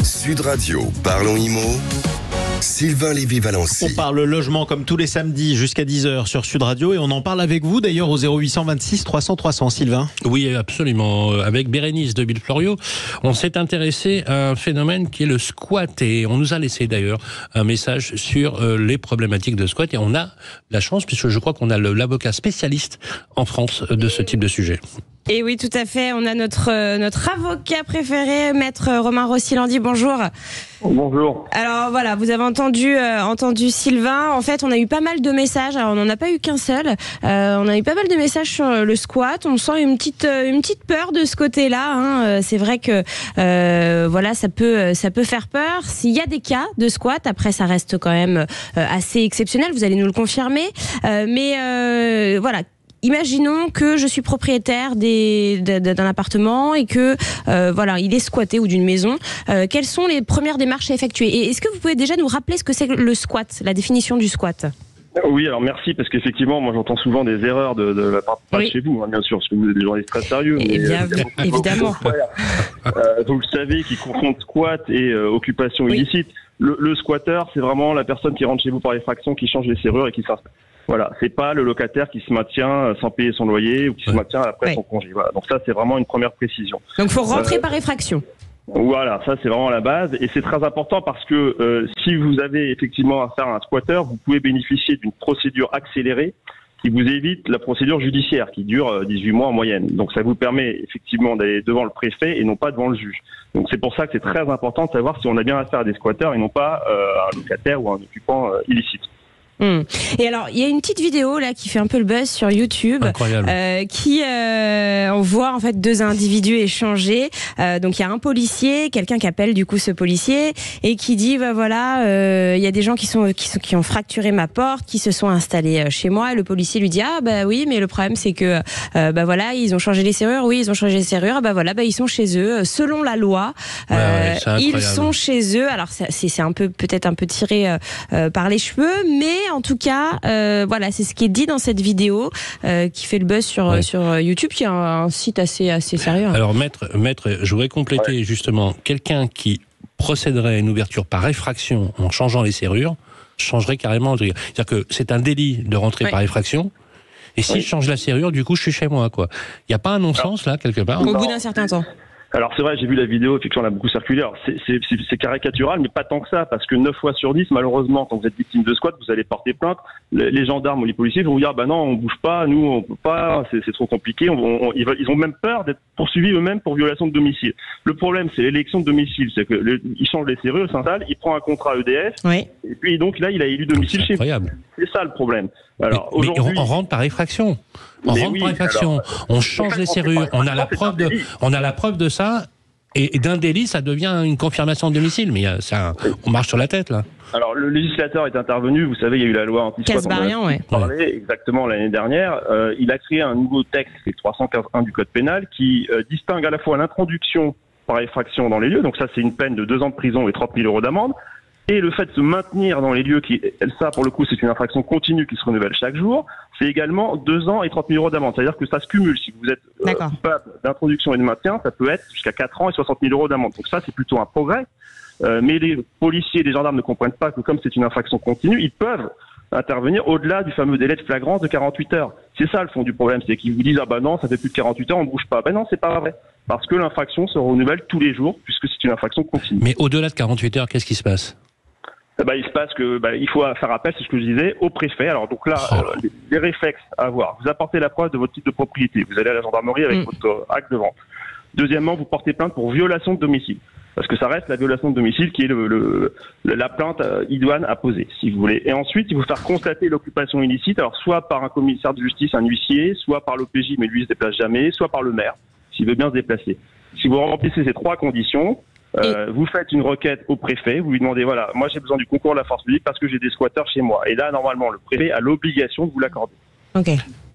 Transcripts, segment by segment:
Sud Radio, parlons IMO. Sylvain Lévy-Valency. On parle logement comme tous les samedis jusqu'à 10h sur Sud Radio et on en parle avec vous d'ailleurs au 0826 300 300. Sylvain. Oui, absolument. Avec Bérénice de Villefloriot, on s'est intéressé à un phénomène qui est le squat et on nous a laissé d'ailleurs un message sur les problématiques de squat et on a la chance puisque je crois qu'on a l'avocat spécialiste en France de ce type de sujet. Et oui, tout à fait. On a notre avocat préféré, maître Romain Rossilandi. Bonjour. Bonjour. Alors voilà, vous avez entendu Sylvain. En fait, on a eu pas mal de messages. Alors on n'en a pas eu qu'un seul. On a eu pas mal de messages sur le squat. On sent une petite peur de ce côté-là. Hein. C'est vrai que voilà, ça peut faire peur. S'il y a des cas de squat, après ça reste quand même assez exceptionnel. Vous allez nous le confirmer. Mais voilà. Imaginons que je suis propriétaire d'un appartement et que voilà, il est squatté ou d'une maison. Quelles sont les premières démarches à effectuer? Et est-ce que vous pouvez déjà nous rappeler ce que c'est le squat, la définition du squat? Oui, alors merci, parce qu'effectivement, moi j'entends souvent des erreurs de la part de chez vous, hein, bien sûr, parce que vous êtes des journalistes très sérieux. Eh bien, évidemment. Vous le savez, qui confondent squat et occupation illicite. Le squatteur, c'est vraiment la personne qui rentre chez vous par effraction, qui change les serrures et qui s'installe. Voilà, c'est pas le locataire qui se maintient sans payer son loyer ou qui se maintient après son congé. Voilà, donc ça c'est vraiment une première précision. Donc il faut rentrer par effraction. Voilà, ça c'est vraiment la base et c'est très important parce que si vous avez effectivement affaire à un squatteur, vous pouvez bénéficier d'une procédure accélérée qui vous évite la procédure judiciaire qui dure 18 mois en moyenne. Donc ça vous permet effectivement d'aller devant le préfet et non pas devant le juge. Donc c'est pour ça que c'est très important de savoir si on a bien affaire à des squatteurs et non pas un locataire ou un occupant illicite. Et alors, il y a une petite vidéo là qui fait un peu le buzz sur YouTube, on voit en fait deux individus échanger. Donc il y a un policier, quelqu'un qui appelle du coup ce policier et qui dit bah voilà, il y a des gens qui ont fracturé ma porte, qui se sont installés chez moi. Et le policier lui dit ah bah oui, mais le problème c'est que bah voilà, ils ont changé les serrures. Oui, ils ont changé les serrures. Bah voilà, bah ils sont chez eux selon la loi. Ils sont chez eux. Alors c'est un peu peut-être un peu tiré par les cheveux, mais en tout cas, voilà, c'est ce qui est dit dans cette vidéo qui fait le buzz sur YouTube, qui est un site assez sérieux. Alors, maître, je voudrais compléter justement, quelqu'un qui procéderait à une ouverture par effraction en changeant les serrures, changerait carrément. C'est-à-dire que c'est un délit de rentrer par effraction. Et si je change la serrure, du coup, je suis chez moi, quoi. Il n'y a pas un non-sens, là, quelque part? Au bout d'un certain temps. Alors c'est vrai, j'ai vu la vidéo, effectivement, on a beaucoup circulé. Alors c'est caricatural, mais pas tant que ça, parce que 9 fois sur 10, malheureusement, quand vous êtes victime de squat, vous allez porter plainte. Les gendarmes ou les policiers vont vous dire, bah non, on bouge pas, nous on peut pas, c'est trop compliqué. Ils ont même peur d'être poursuivis eux-mêmes pour violation de domicile. Le problème, c'est l'élection de domicile, c'est que il change les serrures, il s'installe, il prend un contrat EDF, et puis donc là, il a élu domicile chez vous. C'est ça le problème. Alors mais on rentre par effraction. On rentre par effraction. On change les serrures. On a la preuve de ça. Et d'un délit, ça devient une confirmation de domicile. Mais on marche sur la tête, là. Alors, le législateur est intervenu. Vous savez, il y a eu la loi anti-squat. Exactement, l'année dernière. Il a créé un nouveau texte, c'est 315.1 du Code pénal, qui distingue à la fois l'introduction par effraction dans les lieux. Donc ça, c'est une peine de 2 ans de prison et 30 000 € d'amende. Et le fait de se maintenir dans les lieux, ça pour le coup c'est une infraction continue qui se renouvelle chaque jour, c'est également 2 ans et 30 000 € d'amende. C'est-à-dire que ça se cumule. Si vous êtes coupable d'introduction et de maintien, ça peut être jusqu'à 4 ans et 60 000 € d'amende. Donc ça c'est plutôt un progrès. Mais les policiers et les gendarmes ne comprennent pas que comme c'est une infraction continue, ils peuvent intervenir au-delà du fameux délai de flagrance de 48 heures. C'est ça le fond du problème, c'est qu'ils vous disent ah bah non, ça fait plus de 48 heures, on ne bouge pas. Ben non, c'est pas vrai. Parce que l'infraction se renouvelle tous les jours puisque c'est une infraction continue. Mais au-delà de 48 heures, qu'est-ce qui se passe? Il se passe que il faut faire appel, c'est ce que je disais, au préfet. Alors donc là, les réflexes à avoir. Vous apportez la preuve de votre titre de propriété. Vous allez à la gendarmerie avec votre acte de vente. Deuxièmement, vous portez plainte pour violation de domicile. Parce que ça reste la violation de domicile qui est la plainte idoine à poser, si vous voulez. Et ensuite, il faut faire constater l'occupation illicite, alors soit par un commissaire de justice, un huissier, soit par l'OPJ, mais lui il se déplace jamais, soit par le maire, s'il veut bien se déplacer. Si vous remplissez ces 3 conditions, vous faites une requête au préfet, vous lui demandez voilà, moi j'ai besoin du concours de la force publique parce que j'ai des squatteurs chez moi. Et là, normalement, le préfet a l'obligation de vous l'accorder. Ok.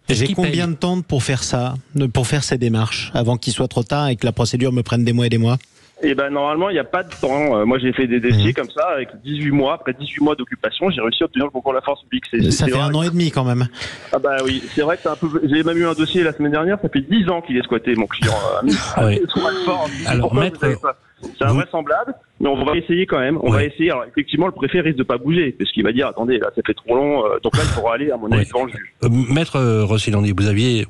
J'ai combien de temps pour faire ça, pour faire ces démarches, avant qu'il soit trop tard et que la procédure me prenne des mois et des mois? Eh ben normalement, il n'y a pas de temps. Moi, j'ai fait des dossiers comme ça, avec 18 mois. Après 18 mois d'occupation, j'ai réussi à obtenir le concours de la force publique. Ça fait 1 an et demi quand même. Ah bah oui, c'est vrai que c'est un peu... J'ai même eu un dossier la semaine dernière, ça fait 10 ans qu'il est squatté, mon client. Alors, maître... C'est invraisemblable. mais on va essayer quand même. On va essayer. Alors effectivement, le préfet risque de pas bouger, parce qu'il va dire attendez, là ça fait trop long. Donc là, il faudra aller à mon avis devant le juge. Maître Rossilandi,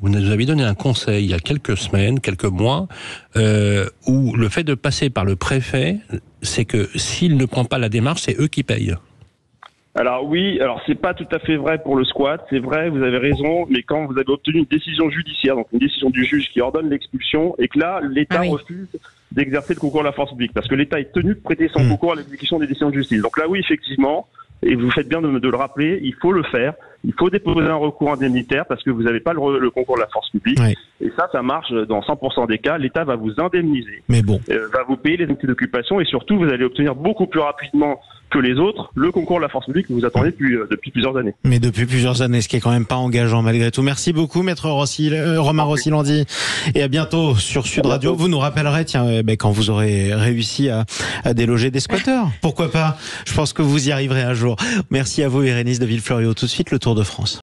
vous nous aviez donné un conseil il y a quelques semaines, quelques mois, où le fait de passer par le préfet, c'est que s'il ne prend pas la démarche, c'est eux qui payent. Alors oui, alors c'est pas tout à fait vrai pour le squat, c'est vrai, vous avez raison, mais quand vous avez obtenu une décision judiciaire, donc une décision du juge qui ordonne l'expulsion, et que là, l'État refuse d'exercer le concours de la force publique, parce que l'État est tenu de prêter son concours à l'exécution des décisions de justice. Donc là, oui, effectivement, et vous faites bien de le rappeler, il faut le faire, il faut déposer un recours indemnitaire parce que vous n'avez pas le concours de la force publique. Oui. Et ça marche dans 100% des cas. L'État va vous indemniser, mais bon, va vous payer les indemnités d'occupation et surtout vous allez obtenir beaucoup plus rapidement que les autres le concours de la force publique que vous attendez depuis plusieurs années. Mais depuis plusieurs années, ce qui est quand même pas engageant malgré tout. Merci beaucoup, maître Romain Rossilandi, et à bientôt sur Sud Radio. Vous nous rappellerez, quand vous aurez réussi à déloger des squatteurs. Pourquoi pas? Je pense que vous y arriverez un jour. Merci à vous, Bérénice de Villefloriot. Tout de suite, le Tour de France.